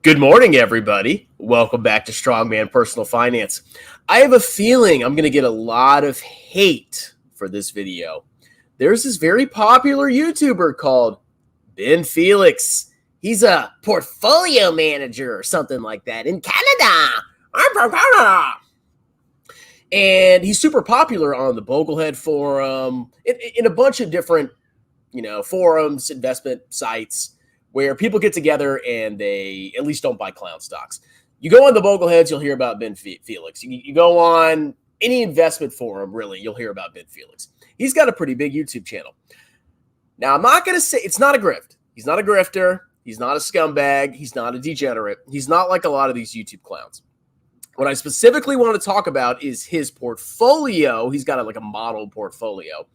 Good morning, everybody. Welcome back to Strongman Personal Finance. I have a feeling I'm going to get a lot of hate for this video. There's this very popular YouTuber called Ben Felix. He's a portfolio manager or something like that in Canada. I'm from Canada. And he's super popular on the Boglehead forum, in a bunch of different, forums, investment sites, where people get together and they at least don't buy clown stocks. You go on the Bogleheads, you'll hear about Ben Felix. You go on any investment forum, really, you'll hear about Ben Felix. He's got a pretty big YouTube channel. Now, I'm not going to say it's not a grift. He's not a grifter. He's not a scumbag. He's not a degenerate. He's not like a lot of these YouTube clowns. What I specifically want to talk about is his portfolio. He's got a model portfolio.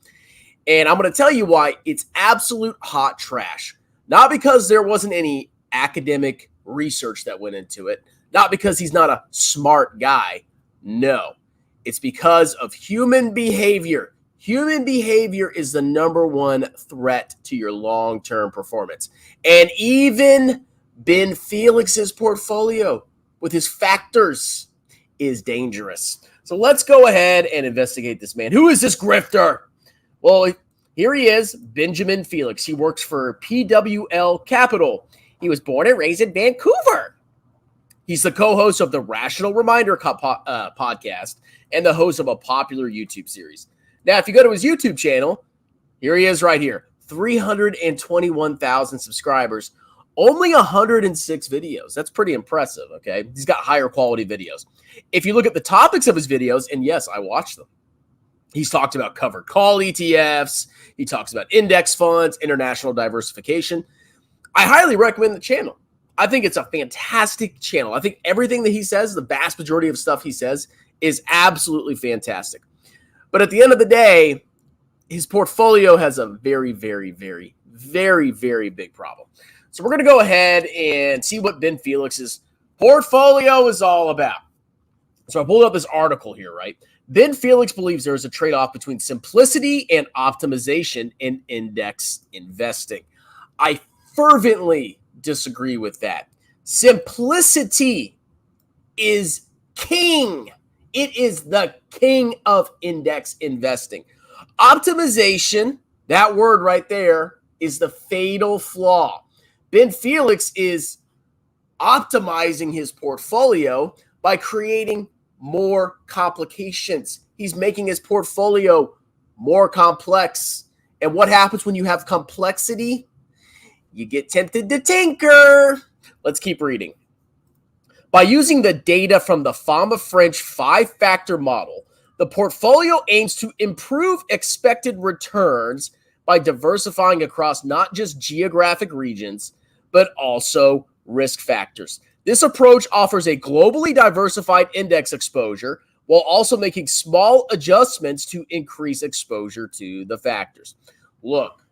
And I'm going to tell you why it's absolute hot trash. Not because there wasn't any academic research that went into it. Not because he's not a smart guy. No. It's because of human behavior. Human behavior is the number one threat to your long-term performance. And even Ben Felix's portfolio with his factors is dangerous. So let's go ahead and investigate this man. Who is this grifter? Well, here he is, Benjamin Felix. He works for PWL Capital. He was born and raised in Vancouver. He's the co-host of the Rational Reminder podcast and the host of a popular YouTube series. Now, if you go to his YouTube channel, here he is right here, 321,000 subscribers, only 106 videos. That's pretty impressive, okay? He's got higher quality videos. If you look at the topics of his videos, and yes, I watch them. He's talked about covered call ETFs. He talks about index funds, international diversification. I highly recommend the channel. I think it's a fantastic channel. I think everything that he says, the vast majority of stuff he says, is absolutely fantastic. But at the end of the day, his portfolio has a very, very, very, very, very big problem. So we're going to go ahead and see what Ben Felix's portfolio is all about. So I pulled up this article here, right? Ben Felix believes there is a trade-off between simplicity and optimization in index investing. I fervently disagree with that. Simplicity is king. It is the king of index investing. Optimization, that word right there, is the fatal flaw. Ben Felix is optimizing his portfolio by creating more complications. He's making his portfolio more complex. And what happens when you have complexity? You get tempted to tinker. Let's keep reading. By using the data from the Fama-French 5-factor model, the portfolio aims to improve expected returns by diversifying across not just geographic regions, but also risk factors. This approach offers a globally diversified index exposure while also making small adjustments to increase exposure to the factors. Look,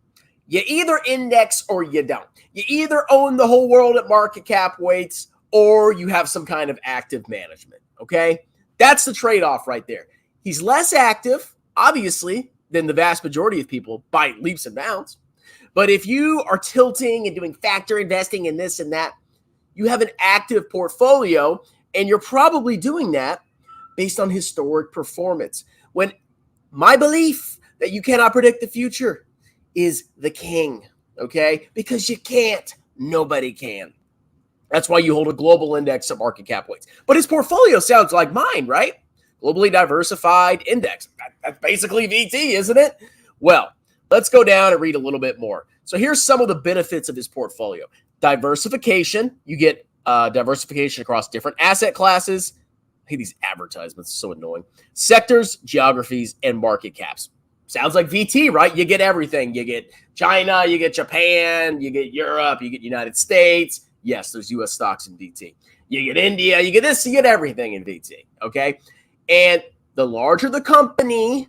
you either index or you don't. You either own the whole world at market cap weights or you have some kind of active management, okay? That's the trade-off right there. He's less active, obviously, than the vast majority of people by leaps and bounds. But if you are tilting and doing factor investing and this and that, you have an active portfolio, and you're probably doing that based on historic performance. When my belief that you cannot predict the future is the king, okay? Because you can't. Nobody can. That's why you hold a global index of market cap weights. But his portfolio sounds like mine, right? Globally diversified index. That's basically VT, isn't it? Well, let's go down and read a little bit more. So here's some of the benefits of his portfolio. Diversification. You get diversification across different asset classes. I hate these advertisements. It's so annoying. Sectors, geographies, and market caps. Sounds like VT, right? You get everything. You get China, you get Japan, you get Europe, you get United States. Yes, there's U.S. stocks in VT. You get India, you get this, you get everything in VT, okay? And the larger the company,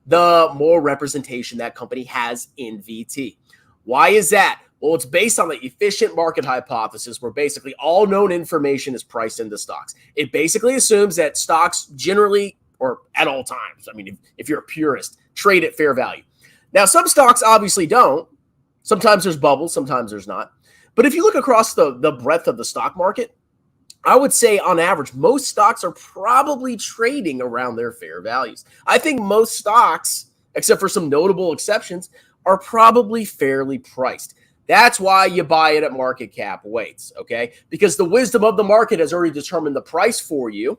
the more representation that company has in VT. Why is that? Well, it's based on the efficient market hypothesis where basically all known information is priced into stocks. It basically assumes that stocks generally, or at all times, I mean, if you're a purist, trade at fair value. Now, some stocks obviously don't. Sometimes there's bubbles, sometimes there's not. But if you look across the breadth of the stock market, I would say on average, most stocks are probably trading around their fair values. I think most stocks, except for some notable exceptions, are probably fairly priced. That's why you buy it at market cap weights, okay? Because the wisdom of the market has already determined the price for you,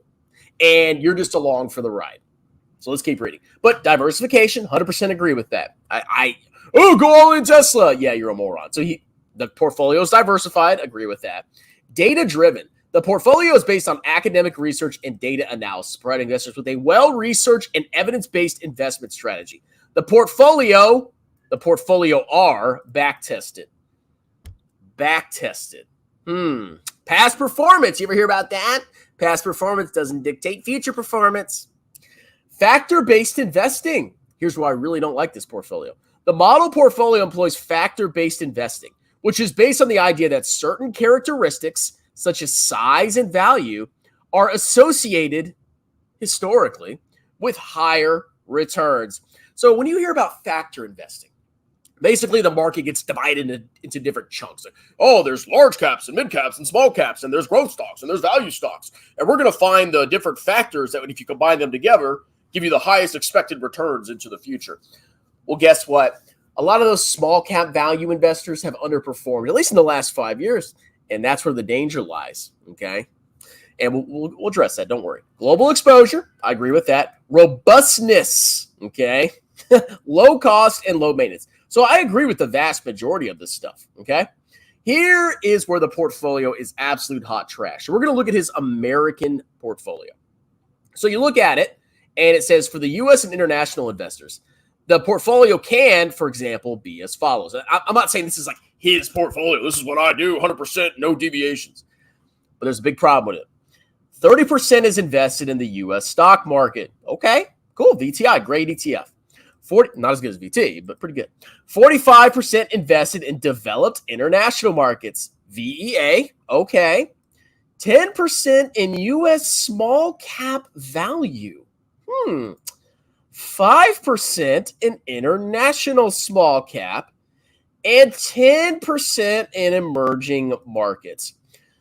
and you're just along for the ride. So let's keep reading. But diversification, 100% agree with that. Go all in Tesla. Yeah, you're a moron. So the portfolio is diversified. Agree with that. Data-driven. The portfolio is based on academic research and data analysis, providing investors with a well-researched and evidence-based investment strategy. The portfolio are back-tested. Back-tested. Past performance. You ever hear about that? Past performance doesn't dictate future performance. Factor-based investing. Here's why I really don't like this portfolio. The model portfolio employs factor-based investing, which is based on the idea that certain characteristics, such as size and value, are associated historically with higher returns. So when you hear about factor investing, basically the market gets divided into different chunks. Like, oh, there's large caps and mid caps and small caps, and there's growth stocks and there's value stocks. And we're going to find the different factors that, if you combine them together, give you the highest expected returns into the future. Well, guess what? A lot of those small cap value investors have underperformed, at least in the last 5 years. And that's where the danger lies, okay? And we'll address that, don't worry. Global exposure, I agree with that. Robustness, okay? Low cost and low maintenance. So I agree with the vast majority of this stuff, okay? Here is where the portfolio is absolute hot trash. So we're going to look at his American portfolio. So you look at it, and it says for the U.S. and international investors, the portfolio can, for example, be as follows. I'm not saying this is like his portfolio. This is what I do, 100%, no deviations. But there's a big problem with it. 30% is invested in the U.S. stock market. Okay, cool. VTI, great ETF. Not as good as VT, but pretty good. 45% invested in developed international markets. VEA, okay. 10% in U.S. small cap value. 5% in international small cap, and 10% in emerging markets.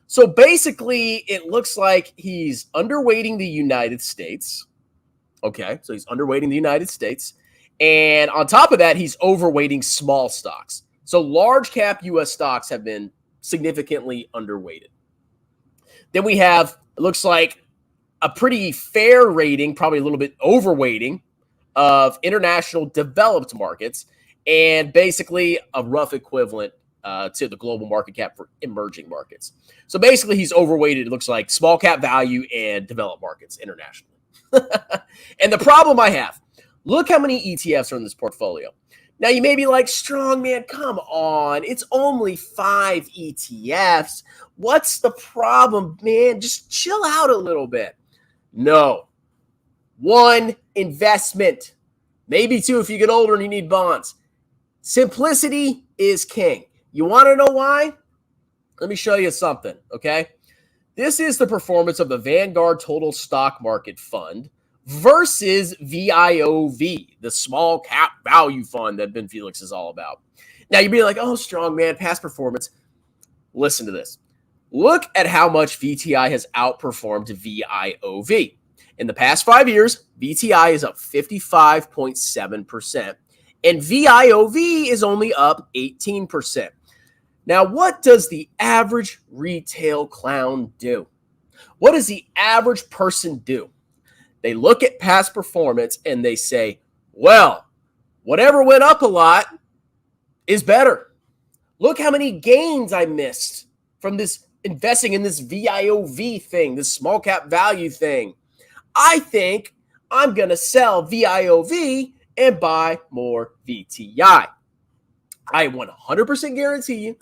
So basically, it looks like he's underweighting the United States. Okay, so he's underweighting the United States. And on top of that, he's overweighting small stocks. So large cap U.S. stocks have been significantly underweighted. Then we have, it looks like, a pretty fair rating, probably a little bit overweighting, of international developed markets, and basically a rough equivalent to the global market cap for emerging markets. So basically he's overweighted, it looks like, small cap value and developed markets internationally. And the problem I have, look how many ETFs are in this portfolio. Now you may be like, strong man, come on. It's only 5 ETFs. What's the problem, man? Just chill out a little bit. No. 1 investment, maybe 2 if you get older and you need bonds. Simplicity is king. You want to know why? Let me show you something, okay? This is the performance of the Vanguard Total Stock Market Fund versus VIOV, the small cap value fund that Ben Felix is all about. Now you'd be like, oh, strong man, past performance. Listen to this. Look at how much VTI has outperformed VIOV. In the past 5 years, VTI is up 55.7%, and VIOV is only up 18%. Now, what does the average retail clown do? What does the average person do? They look at past performance and they say, well, whatever went up a lot is better. Look how many gains I missed from this investing in this VIOV thing, this small cap value thing. I think I'm going to sell VIOV and buy more VTI. I 100% guarantee you,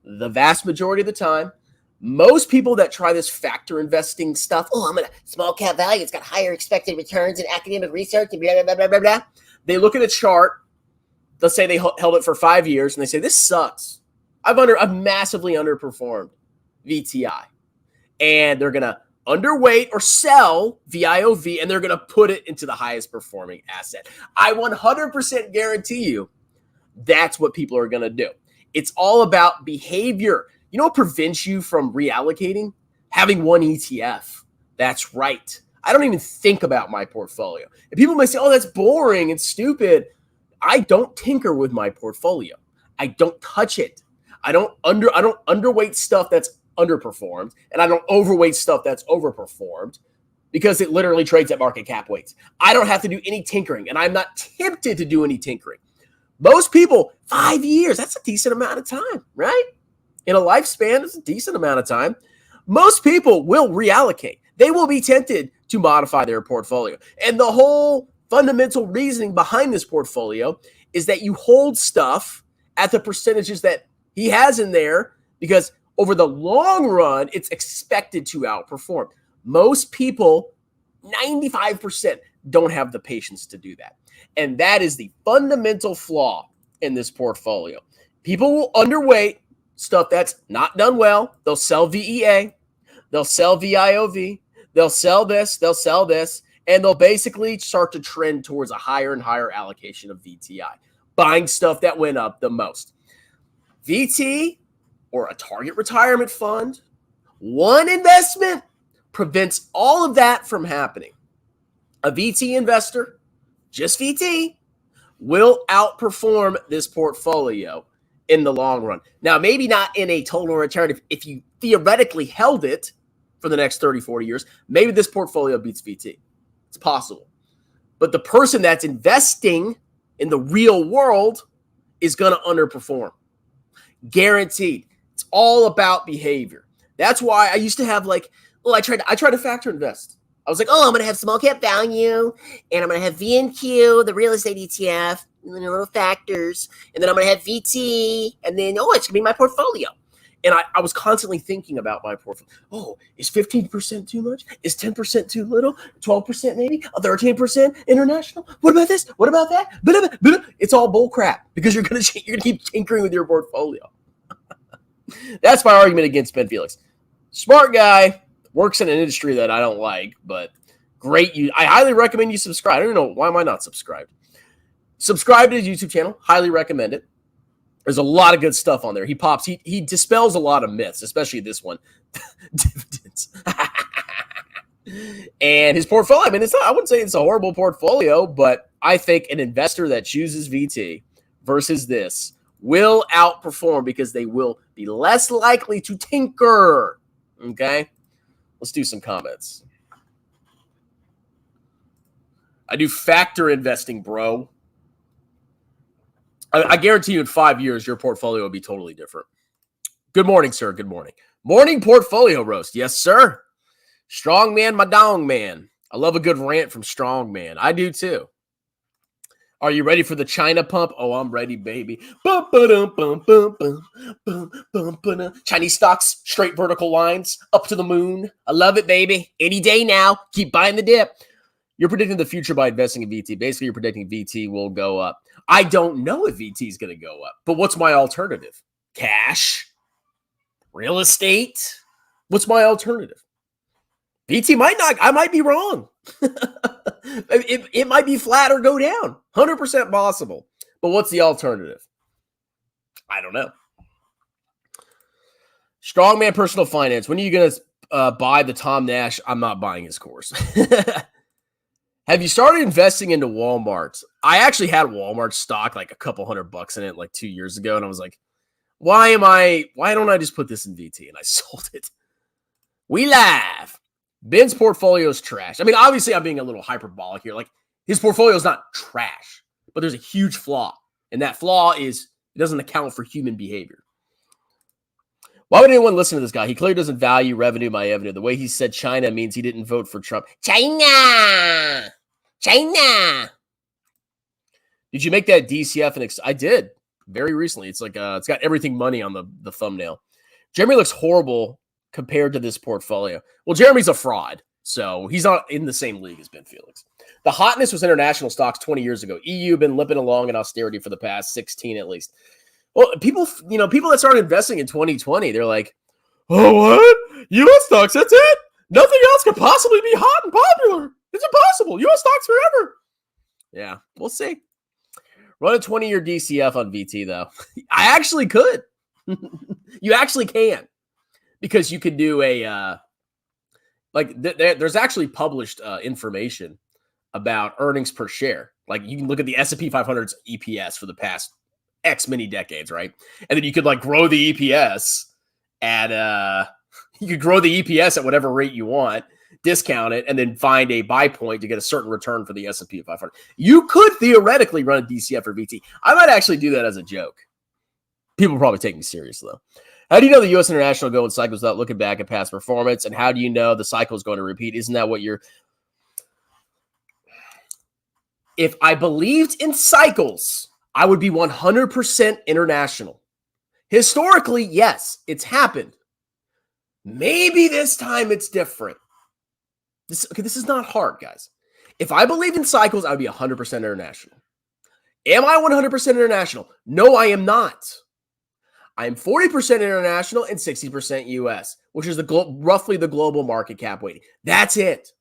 the vast majority of the time, most people that try this factor investing stuff, oh, I'm going to small cap value, it's got higher expected returns in academic research, and blah, blah, blah, blah, blah. They look at a chart, let's say they held it for 5 years, and they say, this sucks. I've massively underperformed VTI. And they're going to underweight or sell VIOV, and they're going to put it into the highest performing asset. I 100% guarantee you that's what people are going to do. It's all about behavior. You know what prevents you from reallocating? Having one ETF. That's right. I don't even think about my portfolio. And people may say, oh, that's boring and stupid. I don't tinker with my portfolio. I don't touch it. I don't underweight stuff that's underperformed, and I don't overweight stuff that's overperformed because it literally trades at market cap weights. I don't have to do any tinkering, and I'm not tempted to do any tinkering. Most people, 5 years, that's a decent amount of time, right? In a lifespan, it's a decent amount of time. Most people will reallocate. They will be tempted to modify their portfolio. And the whole fundamental reasoning behind this portfolio is that you hold stuff at the percentages that he has in there because over the long run, it's expected to outperform. Most people, 95%, don't have the patience to do that. And that is the fundamental flaw in this portfolio. People will underweight stuff that's not done well. They'll sell VEA. They'll sell VIOV. They'll sell this, and they'll basically start to trend towards a higher and higher allocation of VTI, buying stuff that went up the most. VT or a target retirement fund, one investment prevents all of that from happening. A VT investor, just VT, will outperform this portfolio in the long run. Now, maybe not in a total return. If you theoretically held it for the next 30, 40 years, maybe this portfolio beats VT. It's possible. But the person that's investing in the real world is going to underperform. Guaranteed. It's all about behavior. That's why I used to have I tried to factor invest. I was like, I'm going to have small cap value, and I'm going to have VNQ, the real estate ETF, and then little factors, and then I'm going to have VT, and then, it's going to be my portfolio. And I was constantly thinking about my portfolio. Is 15% too much? Is 10% too little? 12% maybe? 13% international? What about this? What about that? It's all bull crap because you're gonna keep tinkering with your portfolio. That's my argument against Ben Felix. Smart guy, works in an industry that I don't like, but great. I highly recommend you subscribe. I don't know, why am I not subscribed? Subscribe to his YouTube channel. Highly recommend it. There's a lot of good stuff on there. He dispels a lot of myths, especially this one. Dividends. And his portfolio, I wouldn't say it's a horrible portfolio, but I think an investor that chooses VT versus this will outperform because they will be less likely to tinker. Okay? Let's do some comments. I do factor investing, bro. I guarantee you in 5 years, your portfolio will be totally different. Good morning, sir. Good morning. Morning portfolio roast. Yes, sir. Strong man, my dong man. I love a good rant from Strong Man. I do too. Are you ready for the China pump? Oh, I'm ready, baby. Chinese stocks, straight vertical lines, up to the moon. I love it, baby. Any day now. Keep buying the dip. You're predicting the future by investing in VT. Basically, you're predicting VT will go up. I don't know if VT is going to go up, but what's my alternative? Cash? Real estate? What's my alternative? VT might not. I might be wrong. It might be flat or go down. 100% possible. But what's the alternative? I don't know. Strongman Personal Finance. When are you going to buy the Tom Nash? I'm not buying his course. Have you started investing into Walmart? I actually had Walmart stock like a couple $100 in it like 2 years ago. And I was like, why don't I just put this in VT? And I sold it. We laugh. Ben's portfolio is trash. Obviously I'm being a little hyperbolic here. Like his portfolio is not trash, but there's a huge flaw. And that flaw is it doesn't account for human behavior. Why would anyone listen to this guy? He clearly doesn't value revenue by revenue. The way he said China means he didn't vote for Trump. China. Did you make that DCF? I did very recently. It's like it's got everything money on the thumbnail. Jeremy looks horrible compared to this portfolio. Well, Jeremy's a fraud, so he's not in the same league as Ben Felix. The hotness was international stocks 20 years ago. EU been limping along in austerity for the past 16 at least. Well, people that started investing in 2020, they're like, oh, what? U.S. stocks, that's it? Nothing else could possibly be hot and popular. It's impossible. U.S. stocks forever. Yeah, we'll see. Run a 20-year DCF on VT, though. I actually could. You actually can. Because you could do a, there's actually published information about earnings per share. Like, you can look at the S&P 500's EPS for the past X many decades, right? And then you could, like, grow the EPS at, you could grow the EPS at whatever rate you want, discount it, and then find a buy point to get a certain return for the S&P 500. You could theoretically run a DCF or VT. I might actually do that as a joke. People probably take me serious, though. How do you know the U.S. International go in cycles without looking back at past performance? And how do you know the cycle is going to repeat? Isn't that what you're... If I believed in cycles, I would be 100% international. Historically, yes, it's happened. Maybe this time it's different. This is not hard, guys. If I believed in cycles, I would be 100% international. Am I 100% international? No, I am not. I am 40% international and 60% US, which is roughly the global market cap weighting. That's it.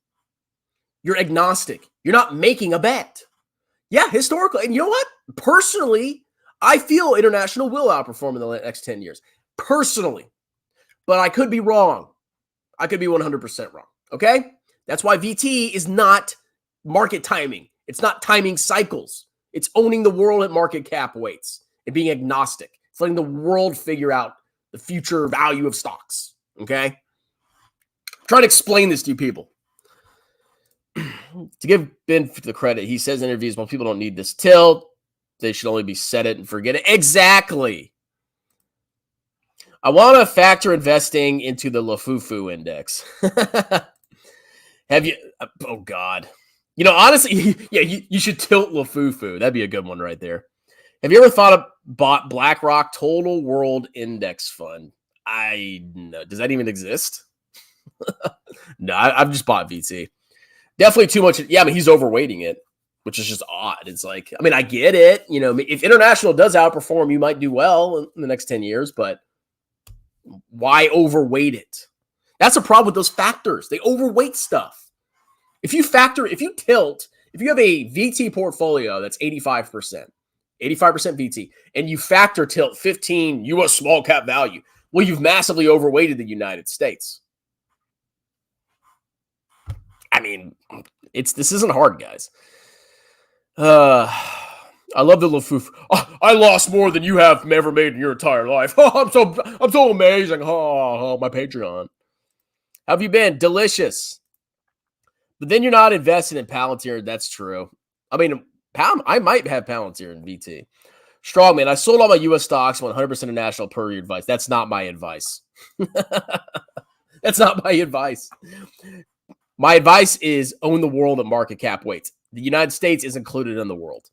You're agnostic. You're not making a bet. Yeah, historically. And you know what? Personally, I feel international will outperform in the next 10 years. Personally. But I could be wrong. I could be 100% wrong. Okay? That's why VT is not market timing. It's not timing cycles. It's owning the world at market cap weights and being agnostic. It's letting the world figure out the future value of stocks. Okay? I'm trying to explain this to you people. To give Ben the credit, he says in interviews, well, people don't need this tilt. They should only be set it and forget it. Exactly. I want to factor investing into the Lefebvre index. Have you? Oh, God. You know, honestly, yeah, you should tilt Lefebvre. That'd be a good one right there. Have you ever thought of bought BlackRock Total World Index Fund? No. Does that even exist? No, I've just bought VT. Definitely too much. Yeah, I mean, he's overweighting it, which is just odd. It's like, I mean, I get it. You know, if international does outperform, you might do well in the next 10 years, but why overweight it? That's a problem with those factors. They overweight stuff. If you tilt, if you have a VT portfolio that's 85% VT, and you factor tilt 15 U.S. small cap value, well, you've massively overweighted the United States. I mean, this isn't hard, guys. I love the Lefebvre. Oh, I lost more than you have ever made in your entire life. I'm so amazing. Oh, my Patreon. How have you been? Delicious. But then you're not invested in Palantir. That's true. I mean, I might have Palantir in VT. Strongman, I sold all my U.S. stocks 100% international per your advice. That's not my advice. That's not my advice. My advice is own the world at market cap weights. The United States is included in the world.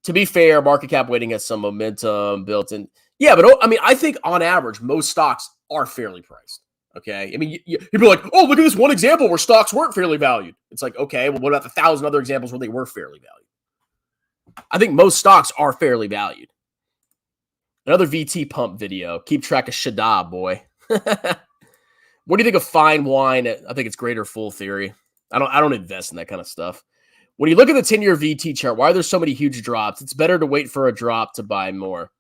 To be fair, market cap weighting has some momentum built in. Yeah, but I mean, I think on average, most stocks are fairly priced. Okay. I mean, people are like, oh, look at this one example where stocks weren't fairly valued. It's like, okay, well, what about the 1,000 other examples where they were fairly valued? I think most stocks are fairly valued. Another VT pump video. Keep track of Shada, boy. What do you think of fine wine? I think it's greater full theory. I don't invest in that kind of stuff. When you look at the 10-year VT chart, why are there so many huge drops? It's better to wait for a drop to buy more.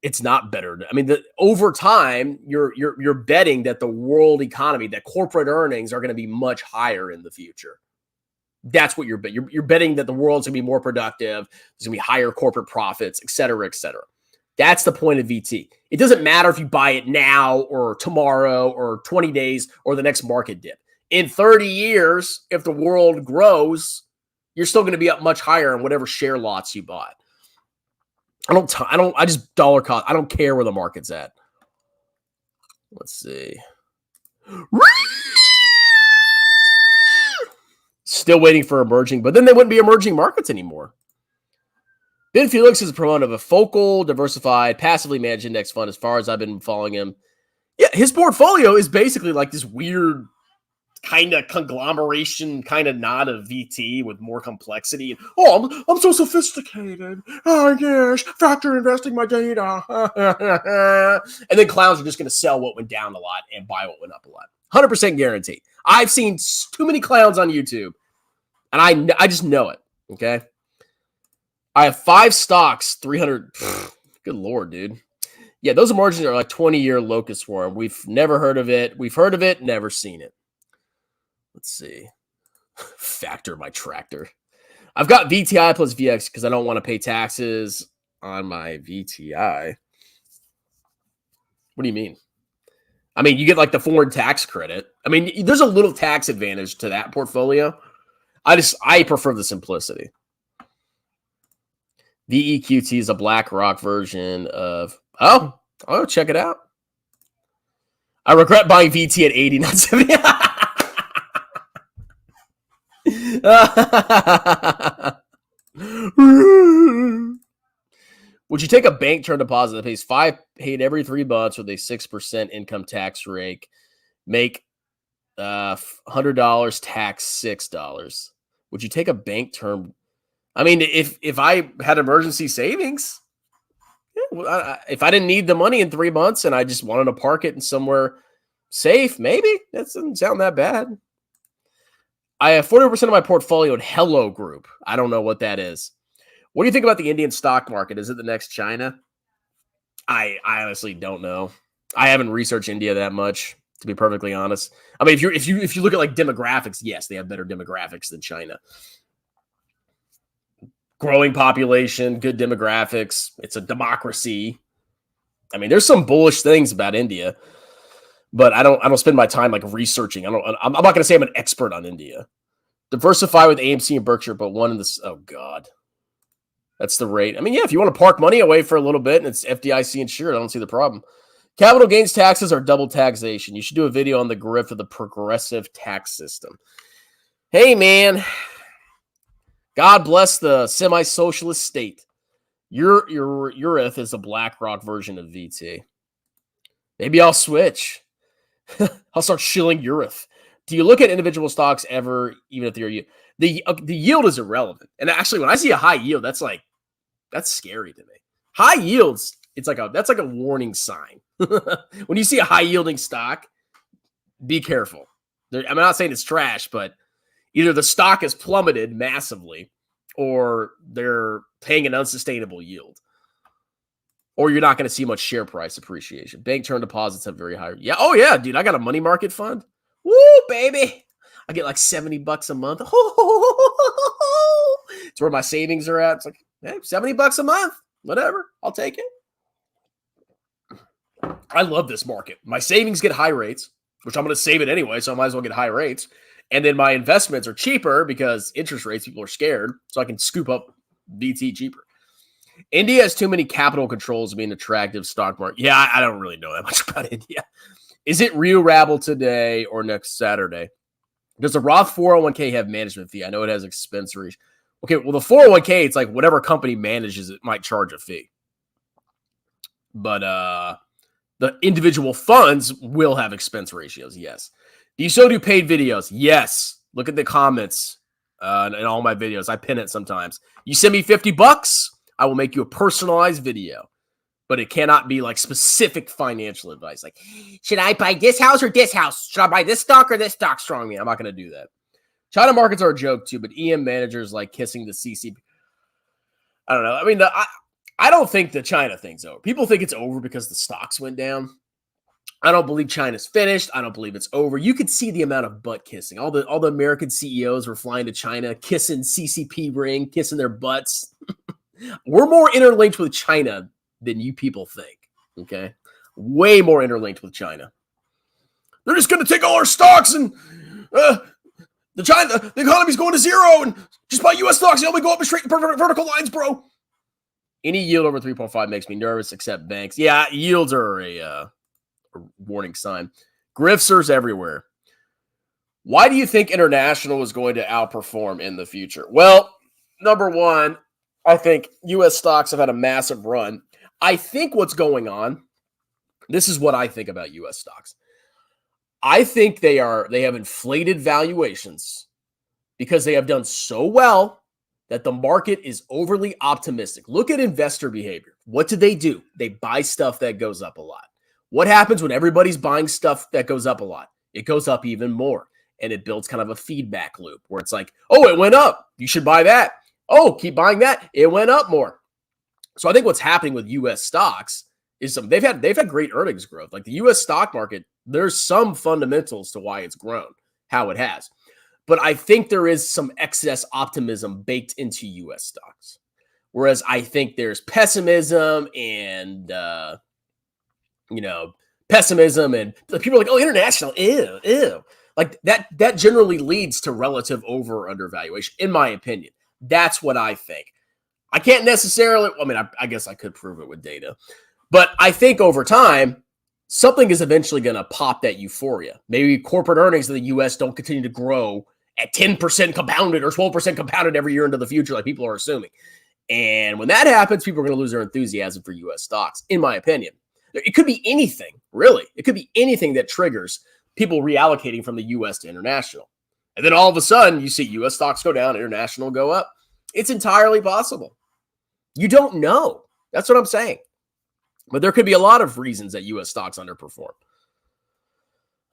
It's not better. I mean, over time, you're betting that the world economy, that corporate earnings are going to be much higher in the future. That's what you're betting. You're betting that the world's going to be more productive. There's going to be higher corporate profits, et cetera, et cetera. That's the point of VT. It doesn't matter if you buy it now or tomorrow or 20 days or the next market dip. In 30 years, if the world grows, you're still going to be up much higher in whatever share lots you bought. I just dollar cost. I don't care where the market's at. Let's see. Still waiting for emerging, but then they wouldn't be emerging markets anymore. Ben Felix is a proponent of a focal, diversified, passively managed index fund as far as I've been following him. Yeah, his portfolio is basically like this weird kind of conglomeration, kind of not a VT with more complexity. Oh, I'm so sophisticated. Oh, yes, factor investing my data. And then clowns are just going to sell what went down a lot and buy what went up a lot. 100% guarantee. I've seen too many clowns on YouTube, and I just know it, okay? I have 5 stocks, 300. Good Lord, dude. Yeah, those margins are like 20-year locust swarm. We've never heard of it. We've heard of it, never seen it. Let's see. Factor my tractor. I've got VTI plus VX because I don't want to pay taxes on my VTI. What do you mean? I mean, you get like the foreign tax credit. I mean, there's a little tax advantage to that portfolio. I prefer the simplicity. VEQT is a BlackRock version of, oh, check it out. I regret buying VT at 80, not 70. Would you take a bank term deposit that pays paid every 3 months with a 6% income tax rate, make $100, tax $6? Would you take a bank term? I mean, if I had emergency savings, if I didn't need the money in 3 months and I just wanted to park it in somewhere safe, maybe. That doesn't sound that bad. I have 40% of my portfolio in Hello Group. I don't know what that is. What do you think about the Indian stock market? Is it the next China? I honestly don't know. I haven't researched India that much, to be perfectly honest. I mean, if you look at like demographics, yes, they have better demographics than China. Growing population, good demographics. It's a democracy. I mean, there's some bullish things about India, but I don't spend my time like researching. I'm not going to say I'm an expert on India. Diversify with AMC and Berkshire, but one in this. Oh God, that's the rate. I mean, yeah, if you want to park money away for a little bit and it's FDIC insured, I don't see the problem. Capital gains taxes are double taxation. You should do a video on the grift of the progressive tax system. Hey, man. God bless the semi-socialist state. Urith is a BlackRock version of VT. Maybe I'll switch. I'll start shilling Urith. Do you look at individual stocks ever, even if they're the yield is irrelevant? And actually, when I see a high yield, that's scary to me. High yields, that's like a warning sign. When you see a high yielding stock, be careful. I'm not saying it's trash, but either the stock has plummeted massively or they're paying an unsustainable yield. Or you're not going to see much share price appreciation. Bank term deposits have very high. Yeah. Oh, yeah, dude. I got a money market fund. Woo, baby. I get like $70 a month. It's where my savings are at. It's like, hey, $70 a month. Whatever. I'll take it. I love this market. My savings get high rates, which I'm going to save it anyway, so I might as well get high rates. And then my investments are cheaper because interest rates, people are scared, so I can scoop up VT cheaper. India has too many capital controls to be an attractive stock market. Yeah, I don't really know that much about India. Is it real rabble today or next Saturday? Does the Roth 401k have management fee? I know it has expense ratio. Okay, well, the 401k, it's like whatever company manages it might charge a fee. But the individual funds will have expense ratios, yes. Do you still do paid videos? Yes. Look at the comments in all my videos. I pin it sometimes. You send me $50, I will make you a personalized video. But it cannot be like specific financial advice. Like, should I buy this house or this house? Should I buy this stock or this stock? Strong me. I'm not going to do that. China markets are a joke too, but EM managers like kissing the CCP. I don't know. I mean, I don't think the China thing's over. People think it's over because the stocks went down. I don't believe China's finished. I don't believe it's over. You could see the amount of butt kissing. All the American CEOs were flying to China, kissing CCP ring, kissing their butts. We're more interlinked with China than you people think. Okay, way more interlinked with China. They're just going to take all our stocks and the economy's going to zero and just buy U.S. stocks. They only go up in straight vertical lines, bro. Any yield over 3.5 makes me nervous, except banks. Yeah, yields are a warning sign. Grifters everywhere. Why do you think international is going to outperform in the future? Well, number one, I think U.S. stocks have had a massive run. I think what's going on, this is what I think about U.S. stocks. I think they have inflated valuations because they have done so well that the market is overly optimistic. Look at investor behavior. What do? They buy stuff that goes up a lot. What happens when everybody's buying stuff that goes up a lot? It goes up even more, and it builds kind of a feedback loop where it's like, oh, it went up. You should buy that. Oh, keep buying that. It went up more. So I think what's happening with U.S. stocks is they've had great earnings growth. Like the U.S. stock market, there's some fundamentals to why it's grown, how it has. But I think there is some excess optimism baked into U.S. stocks. Whereas I think there's pessimism and, pessimism and people are like, oh, international, ew. Like that generally leads to relative over or undervaluation, in my opinion. That's what I think. I can't necessarily, I guess I could prove it with data. But I think over time, something is eventually going to pop that euphoria. Maybe corporate earnings in the U.S. don't continue to grow at 10% compounded or 12% compounded every year into the future like people are assuming. And when that happens, people are going to lose their enthusiasm for U.S. stocks, in my opinion. It could be anything, really. It could be anything that triggers people reallocating from the U.S. to international. And then all of a sudden, you see U.S. stocks go down, international go up. It's entirely possible. You don't know. That's what I'm saying. But there could be a lot of reasons that U.S. stocks underperform.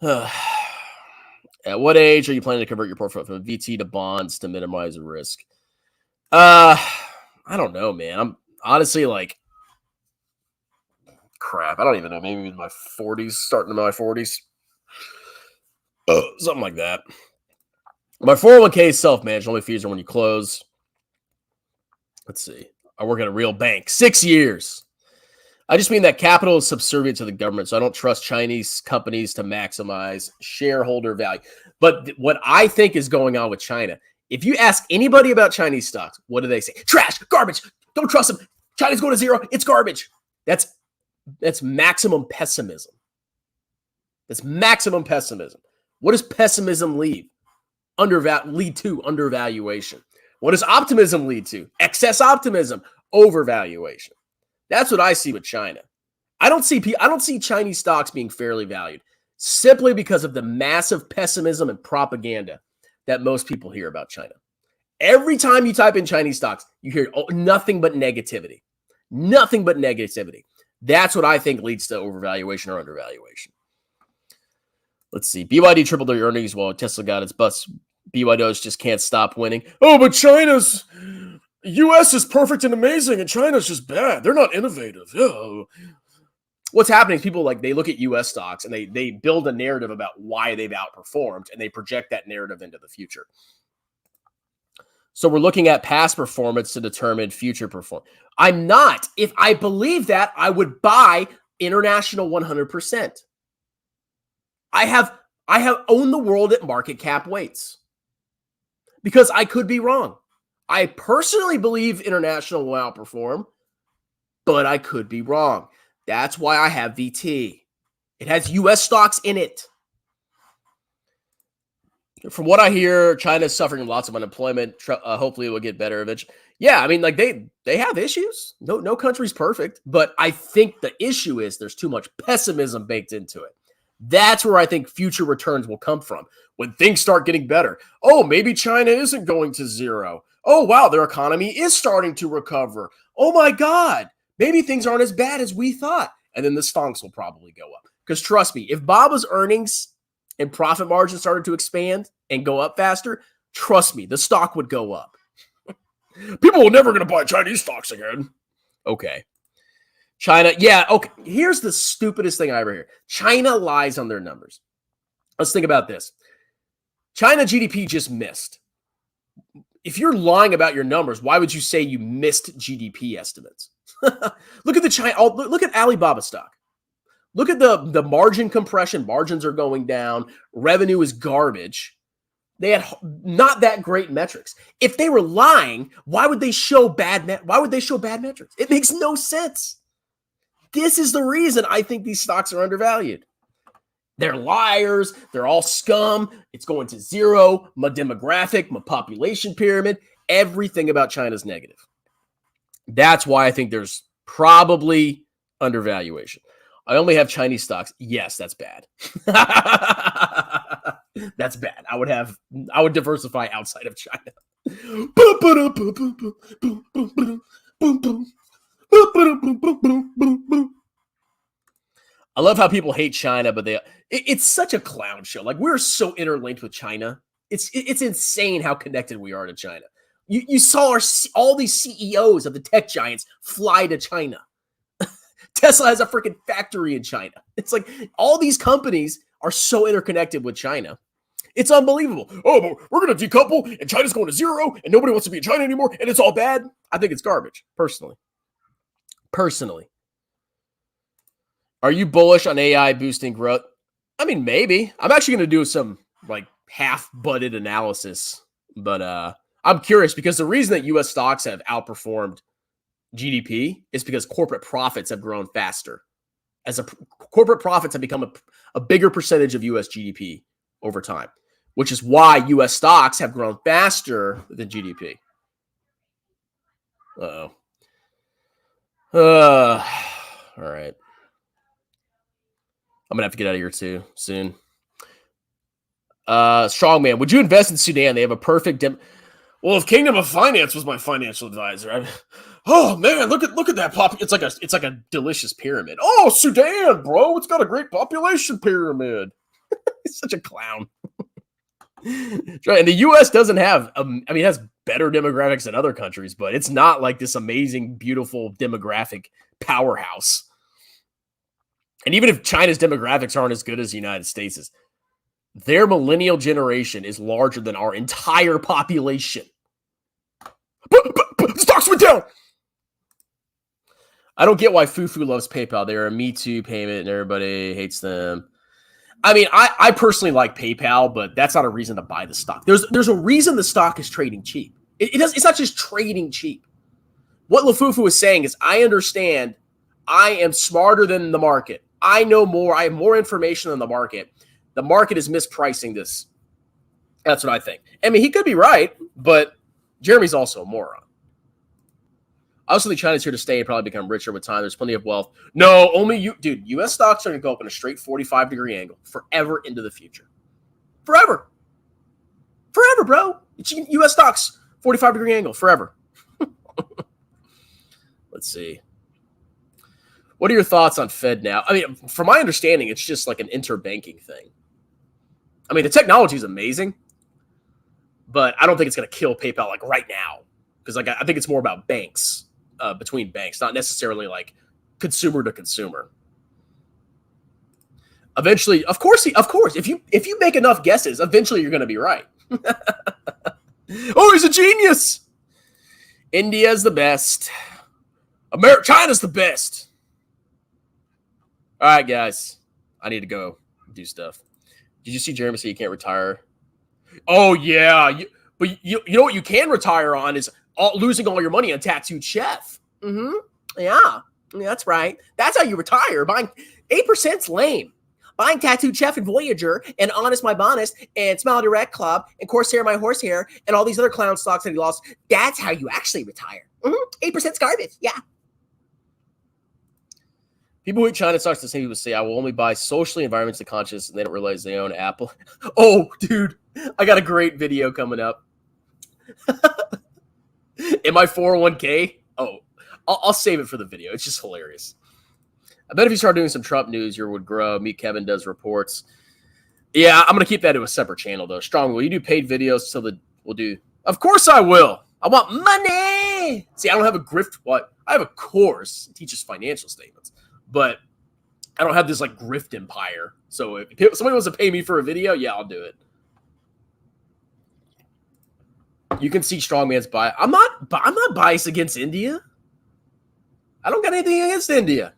At what age are you planning to convert your portfolio from VT to bonds to minimize the risk? I don't know, man. I'm honestly like, crap. I don't even know. Maybe in my 40s, starting in my 40s. Something like that. My 401k is self-managed. Only fees are when you close. Let's see. I work at a real bank. 6 years. I just mean that capital is subservient to the government, so I don't trust Chinese companies to maximize shareholder value. But what I think is going on with China, if you ask anybody about Chinese stocks, what do they say? Trash, garbage, don't trust them. China's going to zero, it's garbage. That's maximum pessimism. That's maximum pessimism. What does pessimism lead to? Undervaluation. What does optimism lead to? Excess optimism, overvaluation. That's what I see with China. I don't see Chinese stocks being fairly valued simply because of the massive pessimism and propaganda that most people hear about China. Every time you type in Chinese stocks, you hear nothing but negativity. Nothing but negativity. That's what I think leads to overvaluation or undervaluation. Let's see. BYD tripled their earnings while Tesla got its bust. BYDs just can't stop winning. Oh, but U.S. is perfect and amazing, and China's just bad. They're not innovative. Oh. What's happening is people they look at U.S. stocks and they build a narrative about why they've outperformed, and they project that narrative into the future. So we're looking at past performance to determine future performance. I'm not. If I believe that, I would buy international 100%. I have owned the world at market cap weights because I could be wrong. I personally believe international will outperform, but I could be wrong. That's why I have VT. It has U.S. stocks in it. From what I hear, China's suffering lots of unemployment. Hopefully it will get better eventually. Yeah, they have issues. No country's perfect, but I think the issue is there's too much pessimism baked into it. That's where I think future returns will come from. When things start getting better. Oh, maybe China isn't going to zero. Oh, wow, their economy is starting to recover. Oh, my God, maybe things aren't as bad as we thought. And then the stocks will probably go up. Because trust me, if Baba's earnings and profit margin started to expand and go up faster, trust me, the stock would go up. People are never going to buy Chinese stocks again. Okay. China, yeah, okay. Here's the stupidest thing I ever hear. China lies on their numbers. Let's think about this. China GDP just missed. If you're lying about your numbers, why would you say you missed GDP estimates? Look at Alibaba stock. Look at the margin compression. Margins are going down. Revenue is garbage. They had not that great metrics. If they were lying, why would they show bad metrics? It makes no sense. This is the reason I think these stocks are undervalued. They're liars. They're all scum. It's going to zero. My demographic, my population pyramid, everything about China's negative. That's why I think there's probably undervaluation. I only have Chinese stocks. Yes, that's bad. That's bad. I would diversify outside of China. I love how people hate China, but it's such a clown show. Like, we're so interlinked with China. It's insane how connected we are to China. You saw all these CEOs of the tech giants fly to China. Tesla has a freaking factory in China. It's like all these companies are so interconnected with China. It's unbelievable. Oh, but we're going to decouple and China's going to zero and nobody wants to be in China anymore and it's all bad. I think it's garbage, personally. Are you bullish on AI boosting growth? I mean, maybe. I'm actually going to do some like half-butted analysis, but I'm curious because the reason that U.S. stocks have outperformed GDP is because corporate profits have grown faster. Corporate profits have become a bigger percentage of U.S. GDP over time, which is why U.S. stocks have grown faster than GDP. Uh-oh. All right. I'm going to have to get out of here too soon. Strongman, would you invest in Sudan? They have a perfect... Well, if Kingdom of Finance was my financial advisor, oh man, look at that pop. It's like a delicious pyramid. Oh, Sudan, bro, it's got a great population pyramid. He's such a clown. Right, and the U.S. doesn't have. It has better demographics than other countries, but it's not like this amazing, beautiful demographic powerhouse. And even if China's demographics aren't as good as the United States' their millennial generation is larger than our entire population. Stocks went down. I don't get why Fufu loves PayPal. They're a Me Too payment and everybody hates them. I mean, I personally like PayPal, but that's not a reason to buy the stock. There's a reason the stock is trading cheap. It's not just trading cheap. What Lefebvre is saying is, I understand I am smarter than the market. I know more. I have more information than the market. The market is mispricing this. That's what I think. I mean, he could be right, but Jeremy's also a moron. I also think China's here to stay and probably become richer with time. There's plenty of wealth. No, only you. Dude, U.S. stocks are going to go up in a straight 45-degree angle forever into the future. Forever. Forever, bro. It's U.S. stocks, 45-degree angle, forever. Let's see. What are your thoughts on Fed now? I mean, from my understanding, it's just like an interbanking thing. I mean, the technology is amazing, but I don't think it's going to kill PayPal like right now, because like I think it's more about banks, between banks, not necessarily like consumer to consumer. Eventually, of course, if you make enough guesses, eventually you're going to be right. Oh, he's a genius. India's the best. China's the best. All right, guys, I need to go do stuff. Did you see Jeremy say you can't retire? Oh, yeah. But you know what you can retire on is losing all your money on Tattooed Chef. Mm-hmm. Yeah, that's right. That's how you retire. Buying 8%'s lame. Buying Tattooed Chef and Voyager and Honest My Bonus and Smile Direct Club and Corsair My Horsehair and all these other clown stocks that he lost. That's how you actually retire. 8%'s garbage. Yeah. People who eat China stocks, the same people say, I will only buy socially environmentally conscious, and they don't realize they own Apple. Oh, dude, I got a great video coming up. In my 401k? Oh, I'll save it for the video. It's just hilarious. I bet if you start doing some Trump news, your would grow. Meet Kevin does reports. Yeah, I'm going to keep that to a separate channel, though. Strong, will you do paid videos so that we'll do? Of course I will. I want money. See, I don't have a grift. What? I have a course that teaches financial statements. But I don't have this like grift empire. So if somebody wants to pay me for a video, yeah, I'll do it. You can see Strongman's bias. I'm not biased against India. I don't got anything against India.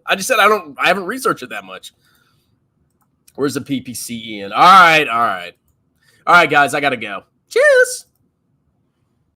I just said I haven't researched it that much. Where's the PPC in? All right, guys, I gotta go. Cheers.